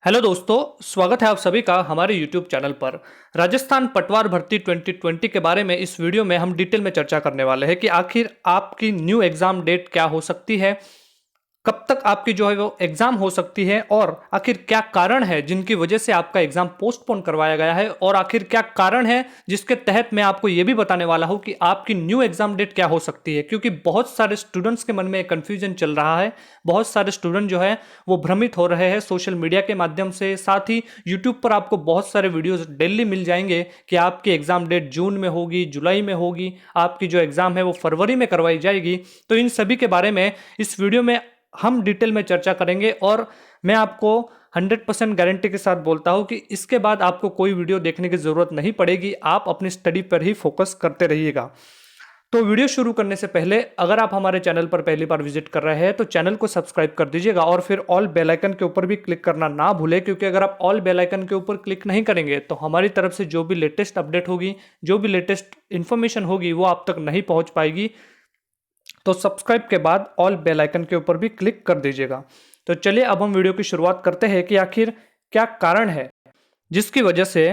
Hello दोस्तों, स्वागत है आप सभी का हमारे यूट्यूब चैनल पर। राजस्थान पटवार भर्ती 2020 के बारे में इस वीडियो में हम डिटेल में चर्चा करने वाले हैं कि आखिर आपकी न्यू एग्जाम डेट क्या हो सकती है, कब तक आपकी जो है वो एग्जाम हो सकती है और आखिर क्या कारण है जिनकी वजह से आपका एग्जाम पोस्टपोन करवाया गया है और आखिर क्या कारण है जिसके तहत मैं आपको ये भी बताने वाला हूं कि आपकी न्यू एग्जाम डेट क्या हो सकती है। क्योंकि बहुत सारे स्टूडेंट्स के मन में कंफ्यूजन चल रहा है, बहुत सारे स्टूडेंट जो है वो भ्रमित हो रहे हैं सोशल मीडिया के माध्यम से। साथ ही यूट्यूब पर आपको बहुत सारे वीडियोस डेली मिल जाएंगे कि आपकी एग्जाम डेट जून में होगी, जुलाई में होगी, आपकी जो एग्जाम है वो फरवरी में करवाई जाएगी। तो इन सभी के बारे में इस वीडियो में हम डिटेल में चर्चा करेंगे और मैं आपको 100% गारंटी के साथ बोलता हूं कि इसके बाद आपको कोई वीडियो देखने की जरूरत नहीं पड़ेगी, आप अपनी स्टडी पर ही फोकस करते रहिएगा। तो वीडियो शुरू करने से पहले अगर आप हमारे चैनल पर पहली बार विजिट कर रहे हैं तो चैनल को सब्सक्राइब कर दीजिएगा और फिर ऑल बेल आइकन के ऊपर भी क्लिक करना ना भूलें, क्योंकि अगर आप ऑल बेल आइकन के ऊपर क्लिक नहीं करेंगे तो हमारी तरफ से जो भी लेटेस्ट अपडेट होगी, जो भी लेटेस्ट इंफॉर्मेशन होगी वो आप तक नहीं पहुंच पाएगी। तो सब्सक्राइब के बाद ऑल बेल आइकन के ऊपर भी क्लिक कर दीजिएगा। तो चलिए अब हम वीडियो की शुरुआत करते हैं कि आखिर क्या कारण है जिसकी वजह से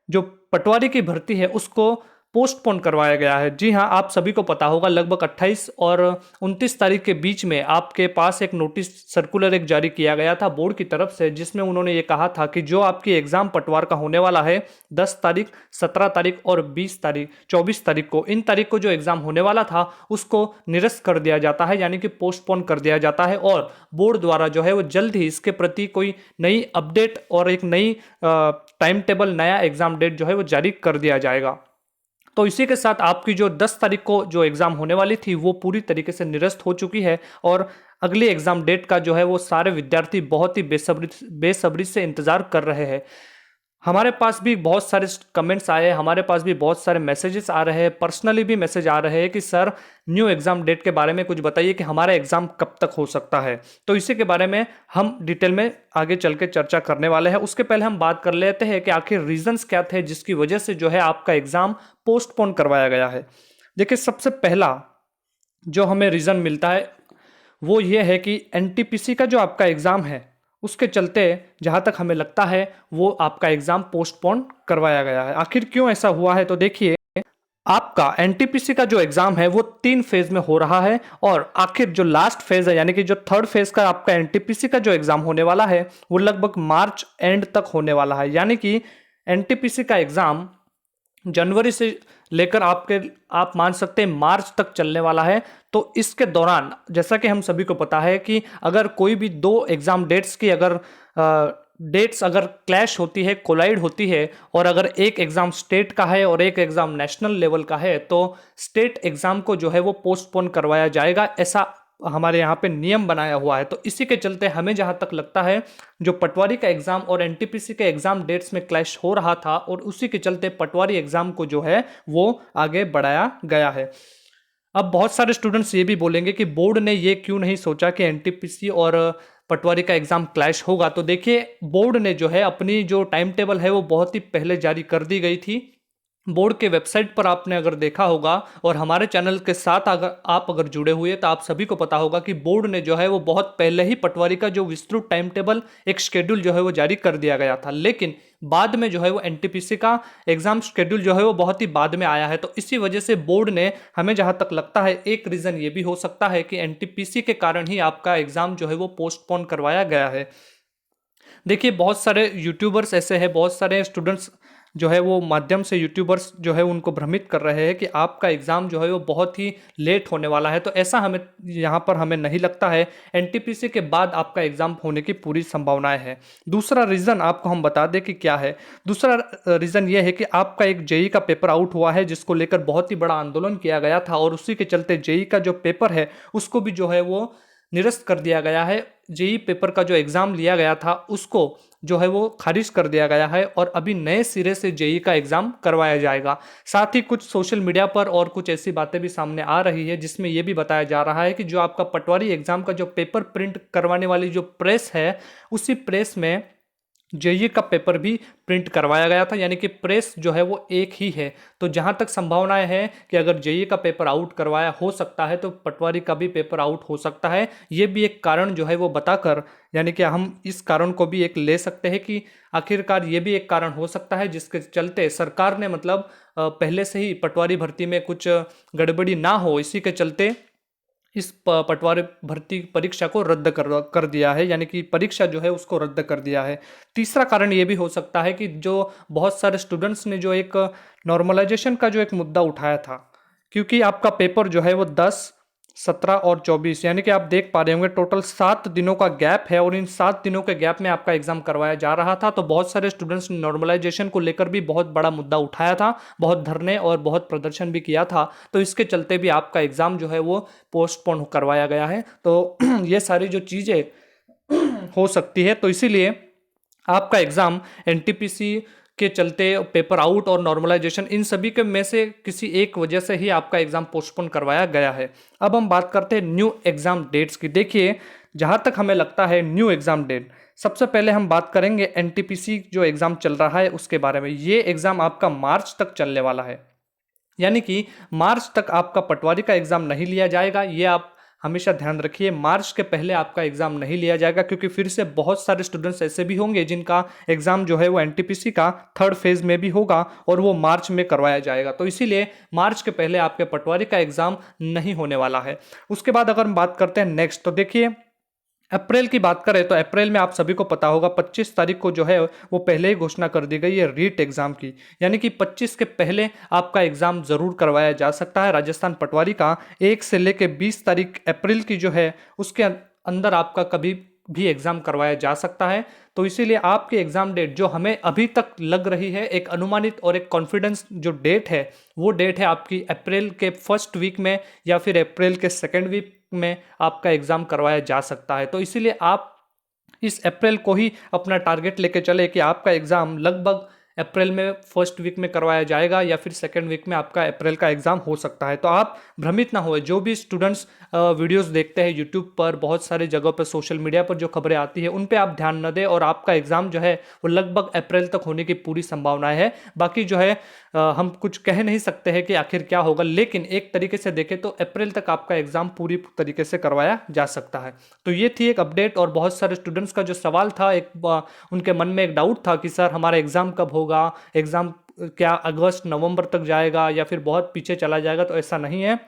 जो पटवारी की भर्ती है उसको पोस्टपोन करवाया गया है। जी हाँ, आप सभी को पता होगा लगभग 28 और 29 तारीख के बीच में आपके पास एक नोटिस सर्कुलर एक जारी किया गया था बोर्ड की तरफ से, जिसमें उन्होंने ये कहा था कि जो आपकी एग्जाम पटवार का होने वाला है 10 तारीख, 17 तारीख और 20 तारीख, 24 तारीख को, इन तारीख को जो एग्जाम होने वाला था उसको निरस्त कर दिया जाता है, यानी कि पोस्टपोन कर दिया जाता है और बोर्ड द्वारा जो है वो जल्द ही इसके प्रति कोई नई अपडेट और एक नई टाइम टेबल, नया एग्जाम डेट जो है वो जारी कर दिया जाएगा। तो इसी के साथ आपकी जो 10 तारीख को जो एग्जाम होने वाली थी वो पूरी तरीके से निरस्त हो चुकी है और अगली एग्जाम डेट का जो है वो सारे विद्यार्थी बहुत ही बेसब्री से इंतजार कर रहे हैं। हमारे पास भी बहुत सारे कमेंट्स आए हैं, हमारे पास भी बहुत सारे मैसेजेस आ रहे हैं, पर्सनली भी मैसेज आ रहे हैं कि सर न्यू एग्जाम डेट के बारे में कुछ बताइए कि हमारा एग्जाम कब तक हो सकता है। तो इसी के बारे में हम डिटेल में आगे चल के चर्चा करने वाले हैं। उसके पहले हम बात कर लेते हैं कि आखिर रीजंस क्या थे जिसकी वजह से जो है आपका एग्जाम पोस्टपोन करवाया गया है। देखिए, सबसे पहला जो हमें रीजन मिलता है वो ये है कि एनटीपीसी का जो आपका एग्जाम है उसके चलते जहां तक हमें लगता है वो आपका एग्जाम पोस्टपोन करवाया गया है। आखिर क्यों ऐसा हुआ है? तो देखिए, आपका एनटीपीसी का जो एग्जाम है वो 3 फेज में हो रहा है और आखिर जो लास्ट फेज है यानी कि जो थर्ड फेज का आपका एनटीपीसी का जो एग्जाम होने वाला है वो लगभग मार्च एंड तक होने वाला है। यानी कि एनटीपीसी का एग्जाम जनवरी से लेकर आप मान सकते हैं मार्च तक चलने वाला है। तो इसके दौरान जैसा कि हम सभी को पता है कि अगर कोई भी दो एग्जाम डेट्स की अगर डेट्स अगर क्लैश होती है, कोलाइड होती है, और अगर एक एग्जाम स्टेट का है और एक एग्जाम नेशनल लेवल का है तो स्टेट एग्जाम को जो है वो पोस्टपोन करवाया जाएगा, ऐसा हमारे यहाँ पे नियम बनाया हुआ है। तो इसी के चलते हमें जहां तक लगता है जो पटवारी का एग्जाम और एनटीपीसी के एग्जाम डेट्स में क्लैश हो रहा था और उसी के चलते पटवारी एग्जाम को जो है वो आगे बढ़ाया गया है। अब बहुत सारे स्टूडेंट्स ये भी बोलेंगे कि बोर्ड ने ये क्यों नहीं सोचा कि एनटीपीसी और पटवारी का एग्जाम क्लैश होगा। तो देखिए, बोर्ड ने जो है अपनी जो टाइम टेबल है वो बहुत ही पहले जारी कर दी गई थी। बोर्ड के वेबसाइट पर आपने अगर देखा होगा और हमारे चैनल के साथ अगर जुड़े हुए तो आप सभी को पता होगा कि बोर्ड ने जो है वो बहुत पहले ही पटवारी का जो विस्तृत टाइम टेबल, एक शेड्यूल जो है वो जारी कर दिया गया था। लेकिन बाद में जो है वो एनटीपीसी का एग्जाम शेड्यूल जो है वो बहुत ही बाद में आया है। तो इसी वजह से बोर्ड ने, हमें जहां तक लगता है, एक रीजन ये भी हो सकता है कि एनटीपीसी के कारण ही आपका एग्जाम जो है वो पोस्टपोन करवाया गया है। देखिए, बहुत सारे यूट्यूबर्स ऐसे हैं, बहुत सारे स्टूडेंट्स जो है वो माध्यम से यूट्यूबर्स जो है उनको भ्रमित कर रहे हैं कि आपका एग्ज़ाम जो है वो बहुत ही लेट होने वाला है। तो ऐसा हमें यहाँ पर हमें नहीं लगता है। एनटीपीसी के बाद आपका एग्ज़ाम होने की पूरी संभावनाएं हैं। दूसरा रीज़न आपको हम बता दें कि क्या है। दूसरा रीज़न ये है कि आपका एक जेई का पेपर आउट हुआ है जिसको लेकर बहुत ही बड़ा आंदोलन किया गया था और उसी के चलते जेई का जो पेपर है उसको भी जो है वो निरस्त कर दिया गया है। जेई पेपर का जो एग्ज़ाम लिया गया था उसको जो है वो खारिज कर दिया गया है और अभी नए सिरे से जेई का एग्ज़ाम करवाया जाएगा। साथ ही कुछ सोशल मीडिया पर और कुछ ऐसी बातें भी सामने आ रही है जिसमें यह भी बताया जा रहा है कि जो आपका पटवारी एग्ज़ाम का जो पेपर प्रिंट करवाने वाली जो प्रेस है उसी प्रेस में जेईई का पेपर भी प्रिंट करवाया गया था, यानी कि प्रेस जो है वो एक ही है। तो जहां तक संभावनाएं हैं कि अगर जेईई का पेपर आउट करवाया हो सकता है तो पटवारी का भी पेपर आउट हो सकता है। ये भी एक कारण जो है वो बताकर, यानी कि हम इस कारण को भी एक ले सकते हैं कि आखिरकार ये भी एक कारण हो सकता है जिसके चलते सरकार ने मतलब पहले से ही पटवारी भर्ती में कुछ गड़बड़ी ना हो, इसी के चलते इस पटवारी भर्ती परीक्षा को रद्द कर दिया है, यानी कि परीक्षा जो है उसको रद्द कर दिया है। तीसरा कारण ये भी हो सकता है कि जो बहुत सारे स्टूडेंट्स ने जो एक नॉर्मलाइजेशन का जो एक मुद्दा उठाया था, क्योंकि आपका पेपर जो है वो 10, 17 और 24, यानी कि आप देख पा रहे होंगे टोटल 7 दिनों का गैप है और इन 7 दिनों के गैप में आपका एग्जाम करवाया जा रहा था। तो बहुत सारे स्टूडेंट्स ने नॉर्मलाइजेशन को लेकर भी बहुत बड़ा मुद्दा उठाया था, बहुत धरने और बहुत प्रदर्शन भी किया था। तो इसके चलते भी आपका एग्जाम जो है वो पोस्टपोन करवाया गया है। तो ये सारी जो चीज़ें हो सकती है, तो इसीलिए आपका एग्जाम एनटीपीसी के चलते पेपर आउट और नॉर्मलाइजेशन, इन सभी के में से किसी एक वजह से ही आपका एग्जाम पोस्टपोन करवाया गया है। अब हम बात करते हैं न्यू एग्जाम डेट्स की। देखिए, जहां तक हमें लगता है न्यू एग्जाम डेट, सबसे पहले हम बात करेंगे एनटीपीसी जो एग्जाम चल रहा है उसके बारे में। ये एग्जाम आपका मार्च तक चलने वाला है, यानी कि मार्च तक आपका पटवारी का एग्जाम नहीं लिया जाएगा। ये आप हमेशा ध्यान रखिए, मार्च के पहले आपका एग्जाम नहीं लिया जाएगा, क्योंकि फिर से बहुत सारे स्टूडेंट्स ऐसे भी होंगे जिनका एग्जाम जो है वो एनटीपीसी का थर्ड फेज में भी होगा और वो मार्च में करवाया जाएगा। तो इसीलिए मार्च के पहले आपके पटवारी का एग्जाम नहीं होने वाला है। उसके बाद अगर हम बात करते हैं नेक्स्ट, तो देखिए अप्रैल की बात करें तो अप्रैल में आप सभी को पता होगा 25 तारीख को जो है वो पहले ही घोषणा कर दी गई है रीट एग्जाम की, यानी कि 25 के पहले आपका एग्जाम जरूर करवाया जा सकता है राजस्थान पटवारी का। 1 से लेकर 20 तारीख अप्रैल की जो है उसके अंदर आपका कभी भी एग्जाम करवाया जा सकता है। तो इसीलिए आपकी एग्जाम डेट जो हमें अभी तक लग रही है, एक अनुमानित और एक कॉन्फिडेंस जो डेट है, वो डेट है आपकी अप्रैल के फर्स्ट वीक में या फिर अप्रैल के सेकेंड वीक में आपका एग्जाम करवाया जा सकता है। तो इसीलिए आप इस अप्रैल को ही अपना टारगेट लेके चले कि आपका एग्जाम लगभग अप्रैल में फर्स्ट वीक में करवाया जाएगा या फिर सेकेंड वीक में आपका अप्रैल का एग्जाम हो सकता है। तो आप भ्रमित ना होए, जो भी स्टूडेंट्स वीडियोस देखते हैं यूट्यूब पर, बहुत सारे जगहों पर सोशल मीडिया पर जो खबरें आती है उन पे आप ध्यान न दें, और आपका एग्जाम जो है वो लगभग अप्रैल तक होने की पूरी संभावनाएं है। बाकी जो है हम कुछ कह नहीं सकते हैं कि आखिर क्या होगा, लेकिन एक तरीके से देखें तो अप्रैल तक आपका एग्जाम पूरी तरीके से करवाया जा सकता है। तो ये थी एक अपडेट, और बहुत सारे स्टूडेंट्स का जो सवाल था, उनके मन में एक डाउट था कि सर हमारा एग्जाम कब होगा, एग्जाम क्या अगस्त नवंबर तक जाएगा या फिर बहुत पीछे चला जाएगा। तो ऐसा नहीं है,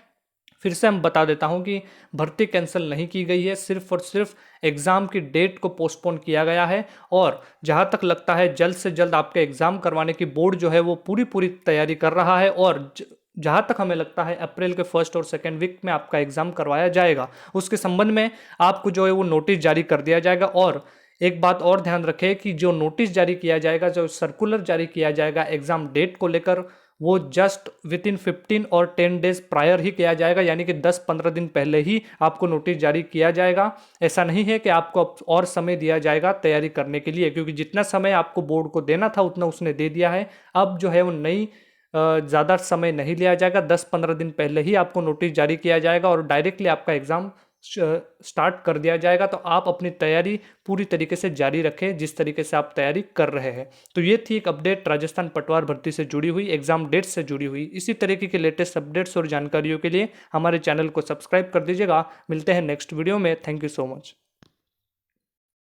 फिर से हम बता देता हूं कि भर्ती कैंसिल नहीं की गई है, सिर्फ और सिर्फ एग्जाम की डेट को पोस्टपोन किया गया है। और जहां तक लगता है जल्द से जल्द आपके एग्जाम करवाने की बोर्ड जो है वो पूरी तैयारी कर रहा है, और जहां तक हमें लगता है अप्रैल के फर्स्ट और सेकेंड वीक में आपका एग्जाम करवाया जाएगा। उसके संबंध में आपको जो है वो नोटिस जारी कर दिया जाएगा। और एक बात और ध्यान रखें कि जो नोटिस जारी किया जाएगा, जो सर्कुलर जारी किया जाएगा एग्जाम डेट को लेकर, वो जस्ट विद इन 15 और 10 डेज प्रायर ही किया जाएगा, यानी कि 10-15 दिन पहले ही आपको नोटिस जारी किया जाएगा। ऐसा नहीं है कि आपको और समय दिया जाएगा तैयारी करने के लिए, क्योंकि जितना समय आपको बोर्ड को देना था उतना उसने दे दिया है। अब जो है वो नई ज़्यादा समय नहीं लिया जाएगा, 10-15 दिन पहले ही आपको नोटिस जारी किया जाएगा और डायरेक्टली आपका एग्ज़ाम स्टार्ट कर दिया जाएगा। तो आप अपनी तैयारी पूरी तरीके से जारी रखें जिस तरीके से आप तैयारी कर रहे हैं। तो ये थी एक अपडेट राजस्थान पटवार भर्ती से जुड़ी हुई, एग्जाम डेट से जुड़ी हुई। इसी तरीके के लेटेस्ट अपडेट्स और जानकारियों के लिए हमारे चैनल को सब्सक्राइब कर दीजिएगा। मिलते हैं नेक्स्ट वीडियो में। Thank you so much.